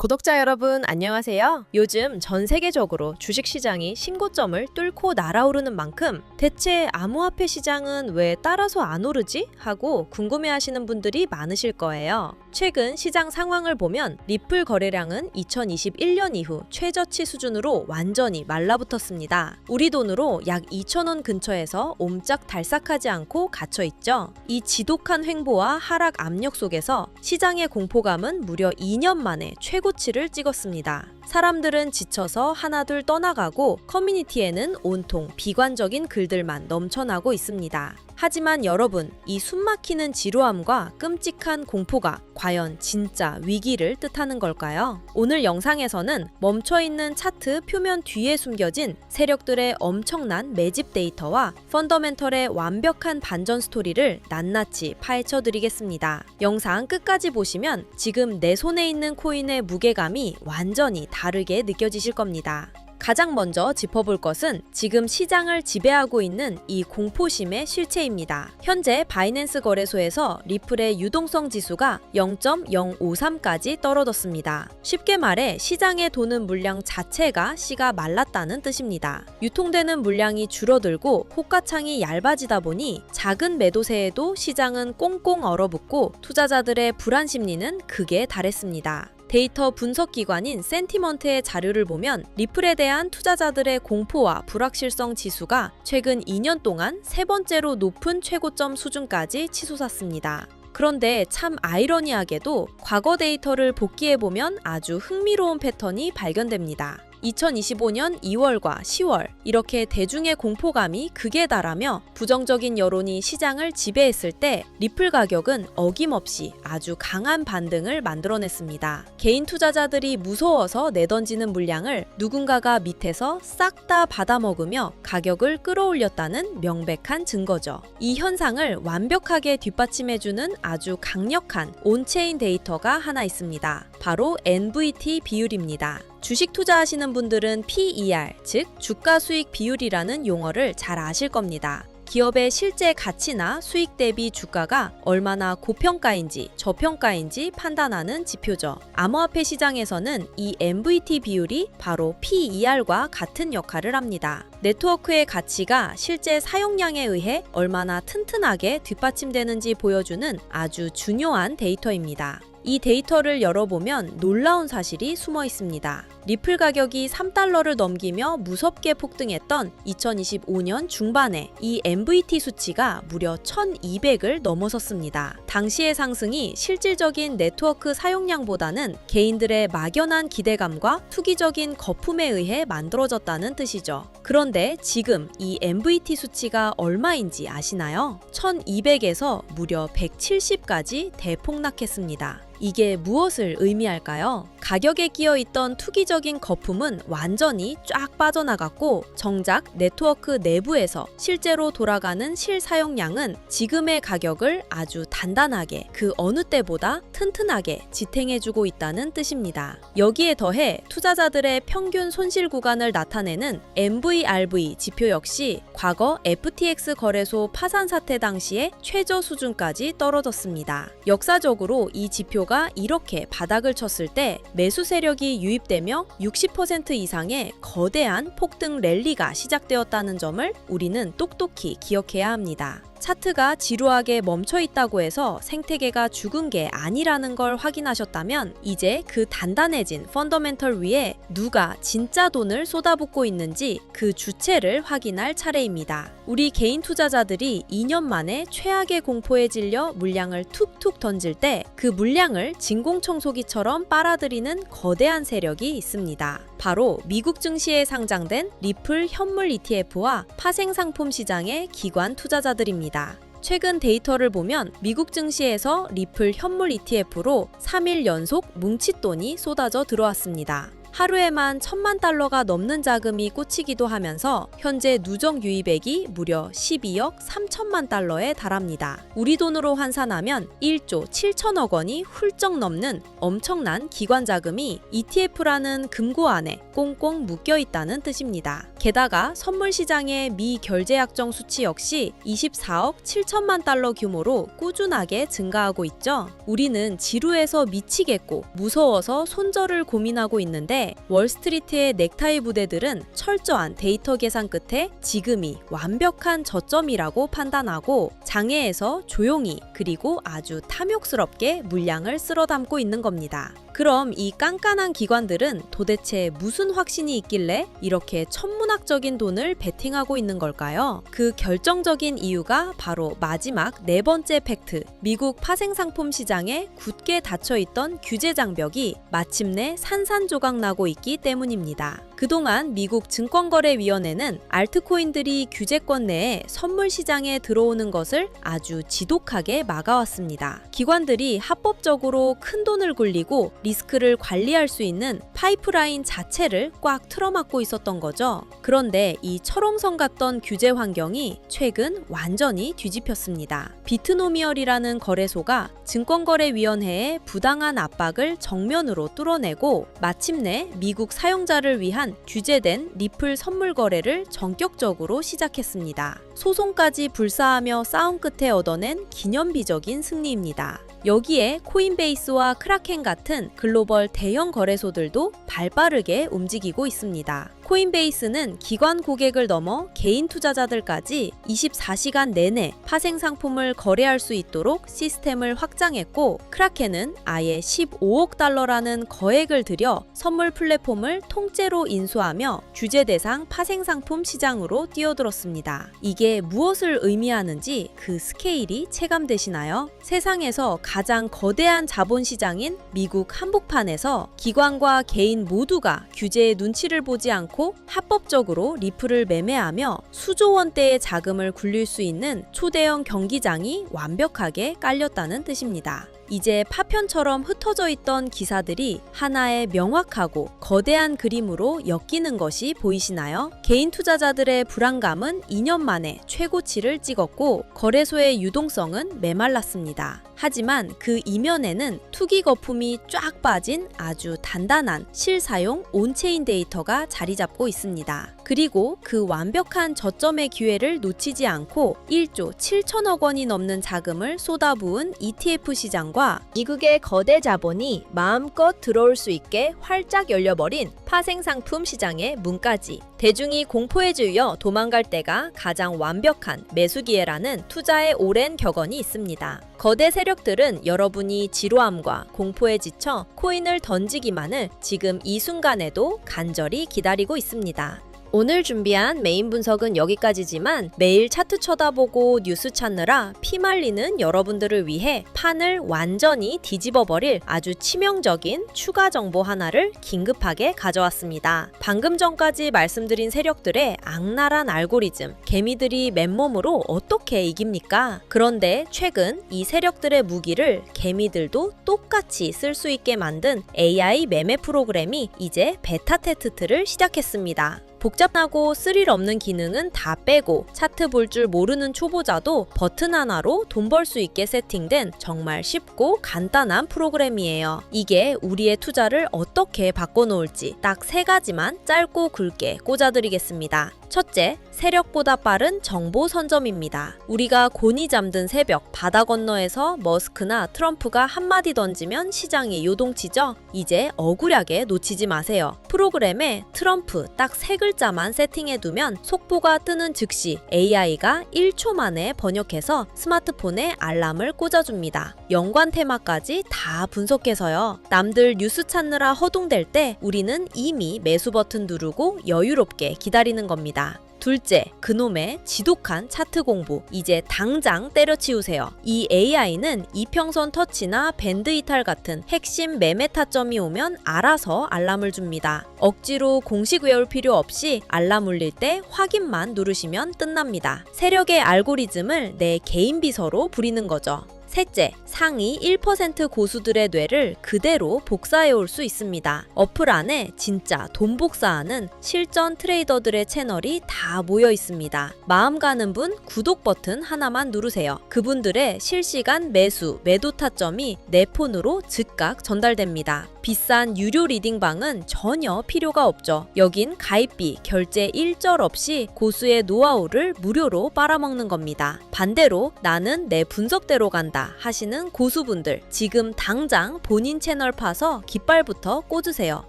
구독자 여러분 안녕하세요. 요즘 전 세계적으로 주식시장이 신고점을 뚫고 날아오르는 만큼 대체 암호화폐 시장은 왜 따라서 안 오르지? 하고 궁금해하시는 분들이 많으실 거예요. 최근 시장 상황을 보면 리플 거래량은 2021년 이후 최저치 수준으로 완전히 말라붙었습니다. 우리 돈으로 약 2,000원 근처에서 옴짝달싹하지 않고 갇혀있죠. 이 지독한 횡보와 하락 압력 속에서 시장의 공포감은 무려 2년 만에 최고치를 찍었습니다. 사람들은 지쳐서 하나둘 떠나가고 커뮤니티에는 온통 비관적인 글들만 넘쳐나고 있습니다. 하지만 여러분, 이 숨막히는 지루함과 끔찍한 공포가 과연 진짜 위기를 뜻하는 걸까요? 오늘 영상에서는 멈춰있는 차트 표면 뒤에 숨겨진 세력들의 엄청난 매집 데이터와 펀더멘털의 완벽한 반전 스토리를 낱낱이 파헤쳐 드리겠습니다. 영상 끝까지 보시면 지금 내 손에 있는 코인의 무게감이 완전히 다르게 느껴지실 겁니다. 가장 먼저 짚어볼 것은 지금 시장을 지배하고 있는 이 공포심의 실체입니다. 현재 바이낸스 거래소에서 리플의 유동성 지수가 0.053까지 떨어졌습니다. 쉽게 말해 시장에 도는 물량 자체가 씨가 말랐다는 뜻입니다. 유통되는 물량이 줄어들고 호가창이 얇아지다 보니 작은 매도세에도 시장은 꽁꽁 얼어붙고 투자자들의 불안 심리는 극에 달했습니다. 데이터 분석 기관인 센티먼트의 자료를 보면 리플에 대한 투자자들의 공포와 불확실성 지수가 최근 2년 동안 세 번째로 높은 최고점 수준까지 치솟았습니다. 그런데 참 아이러니하게도 과거 데이터를 복기해보면 아주 흥미로운 패턴이 발견됩니다. 2025년 2월과 10월 이렇게 대중의 공포감이 극에 달하며 부정적인 여론이 시장을 지배했을 때 리플 가격은 어김없이 아주 강한 반등을 만들어냈습니다. 개인 투자자들이 무서워서 내던지는 물량을 누군가가 밑에서 싹 다 받아먹으며 가격을 끌어올렸다는 명백한 증거죠. 이 현상을 완벽하게 뒷받침해주는 아주 강력한 온체인 데이터가 하나 있습니다. 바로 NVT 비율입니다. 주식 투자하시는 분들은 PER, 즉 주가 수익 비율이라는 용어를 잘 아실 겁니다. 기업의 실제 가치나 수익 대비 주가가 얼마나 고평가인지 저평가인지 판단하는 지표죠. 암호화폐 시장에서는 이 NVT 비율이 바로 PER과 같은 역할을 합니다. 네트워크의 가치가 실제 사용량에 의해 얼마나 튼튼하게 뒷받침되는지 보여주는 아주 중요한 데이터입니다. 이 데이터를 열어보면 놀라운 사실이 숨어 있습니다. 리플 가격이 3달러를 넘기며 무섭게 폭등했던 2025년 중반에 이 NVT 수치가 무려 1200을 넘어섰습니다. 당시의 상승이 실질적인 네트워크 사용량보다는 개인들의 막연한 기대감과 투기적인 거품에 의해 만들어졌다는 뜻이죠. 그런데 지금 이 NVT 수치가 얼마인지 아시나요? 1200에서 무려 170까지 대폭락했습니다. 이게 무엇을 의미할까요? 가격에 끼어있던 투기적인 거품은 완전히 쫙 빠져나갔고 정작 네트워크 내부에서 실제로 돌아가는 실사용량은 지금의 가격을 아주 단단하게 그 어느 때보다 튼튼하게 지탱해주고 있다는 뜻입니다. 여기에 더해 투자자들의 평균 손실 구간을 나타내는 MVRV 지표 역시 과거 FTX 거래소 파산 사태 당시의 최저 수준까지 떨어졌습니다. 역사적으로 이 지표가 이렇게 바닥을 쳤을 때 매수 세력이 유입되며 60% 이상의 거대한 폭등 랠리가 시작되었다는 점을 우리는 똑똑히 기억해야 합니다. 차트가 지루하게 멈춰 있다고 해서 생태계가 죽은 게 아니라는 걸 확인하셨다면 이제 그 단단해진 펀더멘털 위에 누가 진짜 돈을 쏟아붓고 있는지 그 주체를 확인할 차례입니다. 우리 개인 투자자들이 2년 만에 최악의 공포에 질려 물량을 툭툭 던질 때 그 물량을 진공청소기처럼 빨아들이는 거대한 세력이 있습니다. 바로 미국 증시에 상장된 리플 현물 ETF와 파생상품 시장의 기관 투자자들입니다. 최근 데이터를 보면 미국 증시에서 리플 현물 ETF로 3일 연속 뭉칫돈이 쏟아져 들어왔습니다. 하루에만 1,000만 달러가 넘는 자금이 꽂히기도 하면서 현재 누적 유입액이 무려 12억 3천만 달러에 달합니다. 우리 돈으로 환산하면 1조 7천억 원이 훌쩍 넘는 엄청난 기관 자금이 ETF라는 금고 안에 꽁꽁 묶여 있다는 뜻입니다. 게다가 선물 시장의 미결제 약정 수치 역시 24억 7천만 달러 규모로 꾸준하게 증가하고 있죠. 우리는 지루해서 미치겠고 무서워서 손절을 고민하고 있는데 월스트리트의 넥타이 부대들은 철저한 데이터 계산 끝에 지금이 완벽한 저점이라고 판단하고 장외에서 조용히 그리고 아주 탐욕스럽게 물량을 쓸어 담고 있는 겁니다. 그럼 이 깐깐한 기관들은 도대체 무슨 확신이 있길래 이렇게 천문학적인 돈을 베팅하고 있는 걸까요? 그 결정적인 이유가 바로 마지막 네 번째 팩트, 미국 파생상품 시장에 굳게 닫혀있던 규제 장벽이 마침내 산산조각 나고 있기 때문입니다. 그동안 미국 증권거래위원회는 알트코인들이 규제권 내에 선물 시장에 들어오는 것을 아주 지독하게 막아왔습니다. 기관들이 합법적으로 큰 돈을 굴리고 리스크를 관리할 수 있는 파이프라인 자체를 꽉 틀어막고 있었던 거죠. 그런데 이 철옹성 같던 규제 환경이 최근 완전히 뒤집혔습니다. 비트노미얼이라는 거래소가 증권거래위원회의 부당한 압박을 정면으로 뚫어내고 마침내 미국 사용자를 위한 규제된 리플 선물 거래를 전격적으로 시작했습니다. 소송까지 불사하며 싸움 끝에 얻어낸 기념비적인 승리입니다. 여기에 코인베이스와 크라켄 같은 글로벌 대형 거래소들도 발빠르게 움직이고 있습니다. 코인베이스는 기관 고객을 넘어 개인 투자자들까지 24시간 내내 파생 상품을 거래할 수 있도록 시스템을 확장했고, 크라켄은 아예 15억 달러라는 거액을 들여 선물 플랫폼을 통째로 인수하며 규제 대상 파생 상품 시장으로 뛰어들었습니다. 이게 무엇을 의미하는지 그 스케일이 체감되시나요? 세상에서 가장 거대한 자본시장인 미국 한복판에서 기관과 개인 모두가 규제의 눈치를 보지 않고 합법적으로 리플을 매매하며 수조 원대의 자금을 굴릴 수 있는 초대형 경기장이 완벽하게 깔렸다는 뜻입니다. 이제 파편처럼 흩어져 있던 기사들이 하나의 명확하고 거대한 그림으로 엮이는 것이 보이시나요? 개인 투자자들의 불안감은 2년 만에 최고치를 찍었고 거래소의 유동성은 메말랐습니다. 하지만 그 이면에는 투기 거품이 쫙 빠진 아주 단단한 실사용 온체인 데이터가 자리 잡고 있습니다. 그리고 그 완벽한 저점의 기회를 놓치지 않고 1조 7천억 원이 넘는 자금을 쏟아부은 ETF 시장과 미국의 거대 자본이 마음껏 들어올 수 있게 활짝 열려버린 파생상품 시장의 문까지 대중이 공포에 질려 도망갈 때가 가장 완벽한 매수 기회라는 투자의 오랜 격언이 있습니다. 거대 세력들은 여러분이 지루함과 공포에 지쳐 코인을 던지기만을 지금 이 순간에도 간절히 기다리고 있습니다. 오늘 준비한 메인 분석은 여기까지지만 매일 차트 쳐다보고 뉴스 찾느라 피말리는 여러분들을 위해 판을 완전히 뒤집어버릴 아주 치명적인 추가 정보 하나를 긴급하게 가져왔습니다. 방금 전까지 말씀드린 세력들의 악랄한 알고리즘, 개미들이 맨몸으로 어떻게 이깁니까? 그런데 최근 이 세력들의 무기를 개미들도 똑같이 쓸 수 있게 만든 AI 매매 프로그램이 이제 베타 테스트를 시작했습니다. 복잡하고 스릴 없는 기능은 다 빼고 차트 볼 줄 모르는 초보자도 버튼 하나로 돈 벌 수 있게 세팅된 정말 쉽고 간단한 프로그램이에요. 이게 우리의 투자를 어떻게 바꿔놓을지 딱 3가지만 짧고 굵게 꽂아드리겠습니다. 첫째, 세력보다 빠른 정보 선점입니다. 우리가 곤히 잠든 새벽 바다 건너에서 머스크나 트럼프가 한마디 던지면 시장이 요동치죠? 이제 억울하게 놓치지 마세요. 프로그램에 트럼프 딱 3글자만 세팅해두면 속보가 뜨는 즉시 AI가 1초 만에 번역해서 스마트폰에 알람을 꽂아줍니다. 연관 테마까지 다 분석해서요. 남들 뉴스 찾느라 허둥댈 때 우리는 이미 매수 버튼 누르고 여유롭게 기다리는 겁니다. 둘째, 그놈의 지독한 차트 공부 이제 당장 때려치우세요. 이 AI는 이평선 터치나 밴드 이탈 같은 핵심 매매 타점이 오면 알아서 알람을 줍니다. 억지로 공식 외울 필요 없이 알람 울릴 때 확인만 누르시면 끝납니다. 세력의 알고리즘을 내 개인 비서로 부리는 거죠. 셋째, 상위 1% 고수들의 뇌를 그대로 복사해 올 수 있습니다. 어플 안에 진짜 돈 복사하는 실전 트레이더들의 채널이 다 모여 있습니다. 마음 가는 분 구독 버튼 하나만 누르세요. 그분들의 실시간 매수, 매도 타점이 내 폰으로 즉각 전달됩니다. 비싼 유료 리딩방은 전혀 필요가 없죠. 여긴 가입비, 결제 일절 없이 고수의 노하우를 무료로 빨아먹는 겁니다. 반대로 나는 내 분석대로 간다 하시는 고수분들, 지금 당장 본인 채널 파서 깃발부터 꽂으세요.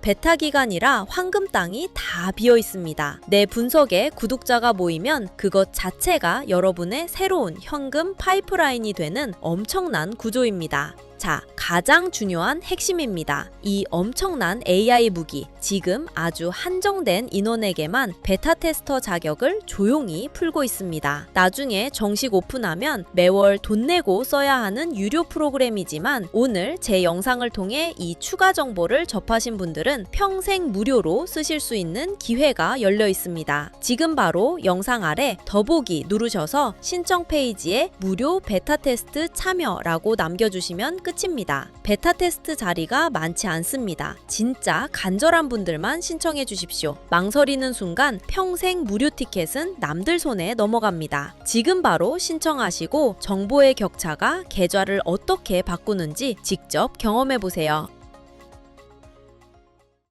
베타 기간이라 황금 땅이 다 비어 있습니다. 내 분석에 구독자가 모이면 그것 자체가 여러분의 새로운 현금 파이프라인이 되는 엄청난 구조입니다. 자, 가장 중요한 핵심입니다. 이 엄청난 AI 무기, 지금 아주 한정된 인원에게만 베타 테스터 자격을 조용히 풀고 있습니다. 나중에 정식 오픈하면 매월 돈 내고 써야 하는 유료 프로그램이지만 오늘 제 영상을 통해 이 추가 정보를 접하신 분들은 평생 무료로 쓰실 수 있는 기회가 열려 있습니다. 지금 바로 영상 아래 더보기 누르셔서 신청 페이지에 무료 베타 테스트 참여라고 남겨주시면 끝입니다. 베타 테스트 자리가 많지 않습니다. 진짜 간절한 분들만 신청해 주십시오. 망설이는 순간 평생 무료 티켓은 남들 손에 넘어갑니다. 지금 바로 신청하시고 정보의 격차가 계좌를 어떻게 바꾸는지 직접 경험해 보세요.